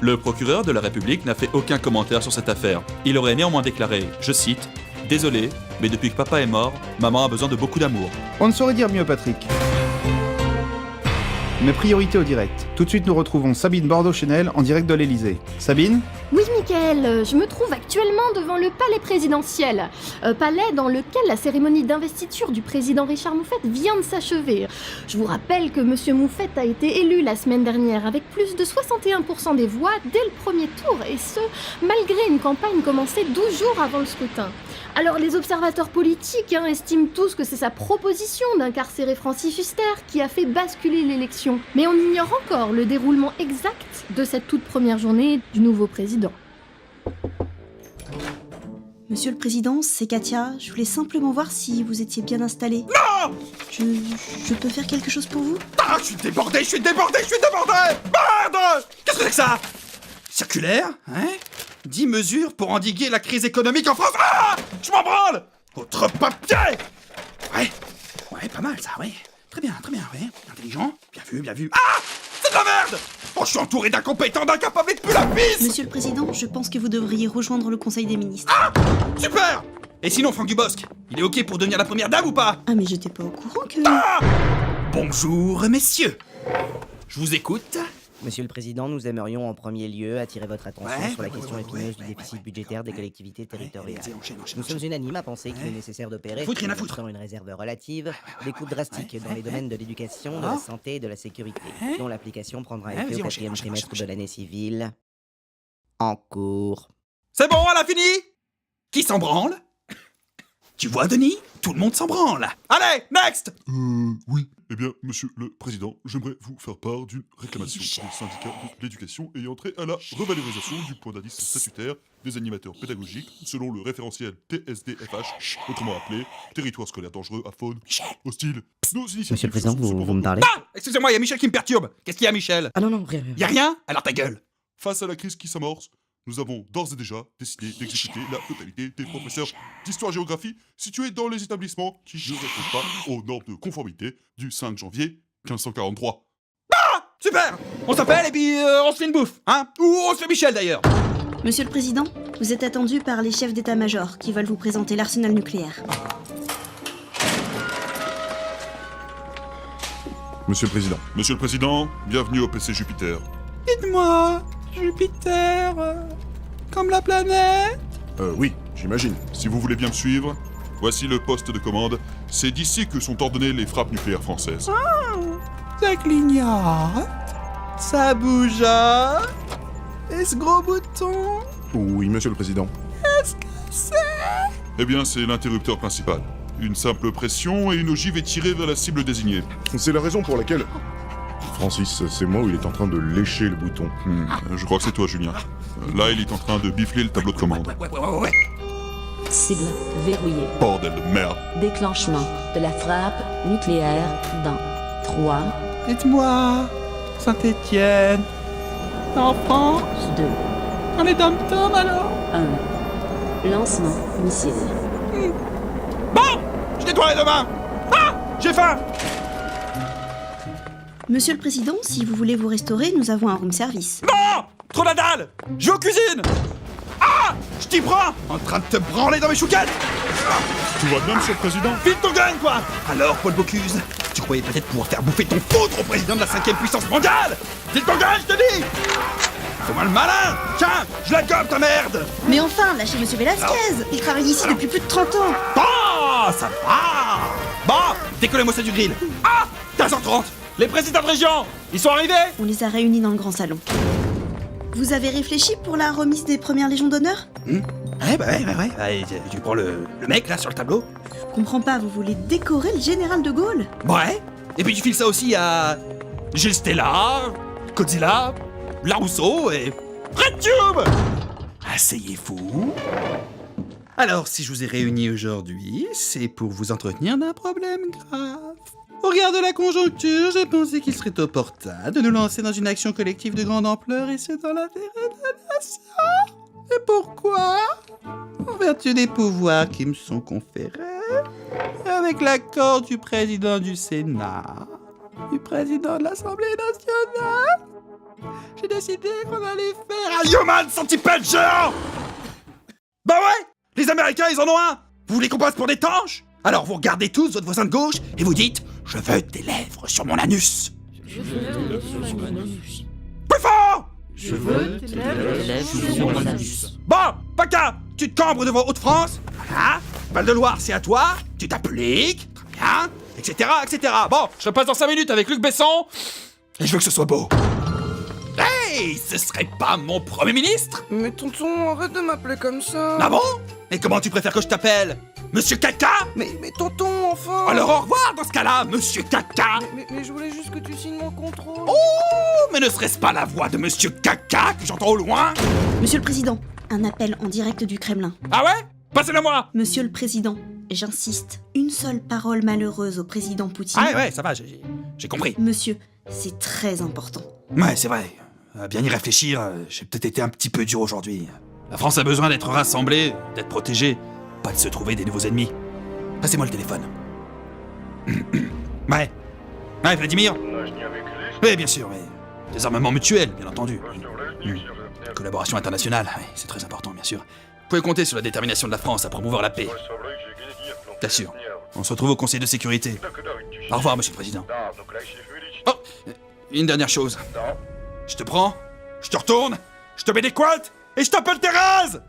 Le procureur de la République n'a fait aucun commentaire sur cette affaire. Il aurait néanmoins déclaré, je cite, « Désolé, mais depuis que papa est mort, maman a besoin de beaucoup d'amour. » On ne saurait dire mieux, Patrick. Mais priorité au direct. Tout de suite, nous retrouvons Sabine Bordeaux-Chenel en direct de l'Elysée. Sabine ? Oui, Mickaël, je me trouve actuellement devant le palais présidentiel. Palais dans lequel la cérémonie d'investiture du président Richard Moufette vient de s'achever. Je vous rappelle que Monsieur Moufette a été élu la semaine dernière avec plus de 61% des voix dès le premier tour, et ce, malgré une campagne commencée 12 jours avant le scrutin. Alors les observateurs politiques estiment tous que c'est sa proposition d'incarcérer Francis Huster qui a fait basculer l'élection. Mais on ignore encore le déroulement exact de cette toute première journée du nouveau président. Monsieur le Président, c'est Katia. Je voulais simplement voir si vous étiez bien installé. Non! Je peux faire quelque chose pour vous? Ah, je suis débordé! Merde! Qu'est-ce que c'est que ça? Circulaire, hein? 10 mesures pour endiguer la crise économique en France. Ah! Je m'en branle! Autre papier! Ouais, pas mal ça, ouais. Très bien, ouais. Intelligent, bien vu. Ah! C'est de la merde! Oh, je suis entouré d'incompétents, d'incapables et de plus la pisse! Monsieur le Président, je pense que vous devriez rejoindre le Conseil des ministres. Ah! Super! Et sinon, Franck Dubosc, il est ok pour devenir la première dame ou pas? Ah, mais j'étais pas au courant que... Ah! Bonjour, messieurs. Je vous écoute. Monsieur le Président, nous aimerions en premier lieu attirer votre attention sur la question épineuse du déficit ouais. budgétaire des collectivités territoriales. Enchaîne. Nous sommes unanimes à penser qu'il est nécessaire d'opérer, Foutre, rien à foutre. dans une réserve relative, des coupes drastiques dans les domaines de l'éducation, de la santé et de la sécurité, dont l'application prendra effet au quatrième trimestre de l'année civile en cours. C'est bon, elle a fini? Qui s'en branle? Tu vois, Denis? Tout le monde s'en branle. Allez, next! Oui. Eh bien, monsieur le président, j'aimerais vous faire part d'une réclamation du syndicat de l'éducation ayant trait à la revalorisation du point d'indice statutaire des animateurs pédagogiques selon le référentiel TSDFH, autrement appelé territoire scolaire dangereux à faune hostile. Nos initiatives Monsieur le Président, sont vous cependant- me parlez? Ah! Excusez-moi, il y a Michel qui me perturbe. Qu'est-ce qu'il y a, Michel? Ah non, rien. Y a rien? Alors ta gueule. Face à la crise qui s'amorce, nous avons d'ores et déjà décidé d'exécuter la totalité des professeurs d'histoire-géographie situés dans les établissements qui ne répondent pas aux normes de conformité du 5 janvier 1543. Super! On s'appelle et puis on se fait une bouffe, hein? Ou on se fait Michel d'ailleurs. Monsieur le Président, vous êtes attendu par les chefs d'état-major qui veulent vous présenter l'arsenal nucléaire. Monsieur le Président, bienvenue au PC Jupiter. Dites-moi, Jupiter, comme la planète? Oui, j'imagine. Si vous voulez bien me suivre, voici le poste de commande. C'est d'ici que sont ordonnées les frappes nucléaires françaises. Ça clignote, ça bougeote, et ce gros bouton, Oui, monsieur le Président. qu'est-ce que c'est? Eh bien, c'est l'interrupteur principal. Une simple pression et une ogive est tirée vers la cible désignée. C'est la raison pour laquelle... Francis, c'est moi où il est en train de lécher le bouton. Je crois que c'est toi, Julien. Là, il est en train de bifler le tableau de commande. Ouais. Cible verrouillée. Bordel de merde. Déclenchement de la frappe nucléaire dans 3, Dites-moi, Saint-Étienne, en France, 2, dans les dom-toms alors? 1. Lancement missile. Bon, je nettoie les mains. Ah, j'ai faim. Monsieur le Président, si vous voulez vous restaurer, nous avons un room service. Non, trop la dalle. Je vais aux cuisines. Ah, je t'y prends, en train de te branler dans mes chouquettes. Tout va bien, monsieur le Président? Vite ton gun, quoi. Alors, Paul Bocuse, tu croyais peut-être pouvoir faire bouffer ton foutre au président de la 5e puissance mondiale? Vite ton gun, je te dis. Fais-moi le malin. Tiens, je la gobe, ta merde. Mais enfin, lâchez Monsieur Velasquez. Il travaille ici depuis plus de 30 ans. Oh, ça va. Bon, décollez-moi ça du grill. Ah, 15h30. Les présidents de région, ils sont arrivés? On les a réunis dans le grand salon. Vous avez réfléchi pour la remise des premières légions d'honneur? Ouais. Allez, tu prends le mec là sur le tableau. Je comprends pas, vous voulez décorer le général de Gaulle? Ouais. Et puis tu files ça aussi à Gilles Stella, Godzilla, Larousseau et RedTube. Asseyez-vous. Alors, si je vous ai réunis aujourd'hui, c'est pour vous entretenir d'un problème grave. Au regard de la conjoncture, j'ai pensé qu'il serait opportun de nous lancer dans une action collective de grande ampleur et ce dans l'intérêt de la nation. Et pourquoi? En vertu des pouvoirs qui me sont conférés, avec l'accord du président du Sénat, du président de l'Assemblée nationale J'ai décidé qu'on allait faire un Human Centipede géant. Bah ouais, les Américains, ils en ont un. Vous voulez qu'on passe pour des tanches? Alors vous regardez tous votre voisin de gauche et vous dites « Je veux des lèvres sur mon anus ». Plus fort! Je veux tes lèvres sur mon anus. Bon, Paca, tu te cambres devant Hauts-de-France, hein? Val-de-Loire, c'est à toi, tu t'appliques, très bien, etc., etc. Bon, je passe dans 5 minutes avec Luc Besson, et je veux que ce soit beau. Hey, ce serait pas mon Premier ministre? Mais tonton, arrête de m'appeler comme ça. Ah bon? Et comment tu préfères que je t'appelle? Monsieur Caca? Mais tonton, enfin. Alors au revoir dans ce cas-là, Monsieur Caca. Mais je voulais juste que tu signes mon contrôle. Oh, mais ne serait-ce pas la voix de Monsieur Caca que j'entends au loin? Monsieur le Président, un appel en direct du Kremlin. Ah ouais? Passez-le moi. Monsieur le Président, j'insiste, une seule parole malheureuse au président Poutine. Ah ouais, ça va, j'ai compris. Monsieur, c'est très important. Ouais, c'est vrai. À bien y réfléchir, j'ai peut-être été un petit peu dur aujourd'hui. La France a besoin d'être rassemblée, d'être protégée, pas de se trouver des nouveaux ennemis. Passez-moi le téléphone. Ouais. Ouais, Vladimir? Oui, bien sûr, mais des armements mutuels, bien entendu. Collaboration internationale, oui, c'est très important, bien sûr. Vous pouvez compter sur la détermination de la France à promouvoir la paix. Bien sûr. On se retrouve au Conseil de sécurité. Au revoir, Monsieur le Président. Oh, une dernière chose. Je te prends, je te retourne, je te mets des couettes et je t'appelle Thérèse!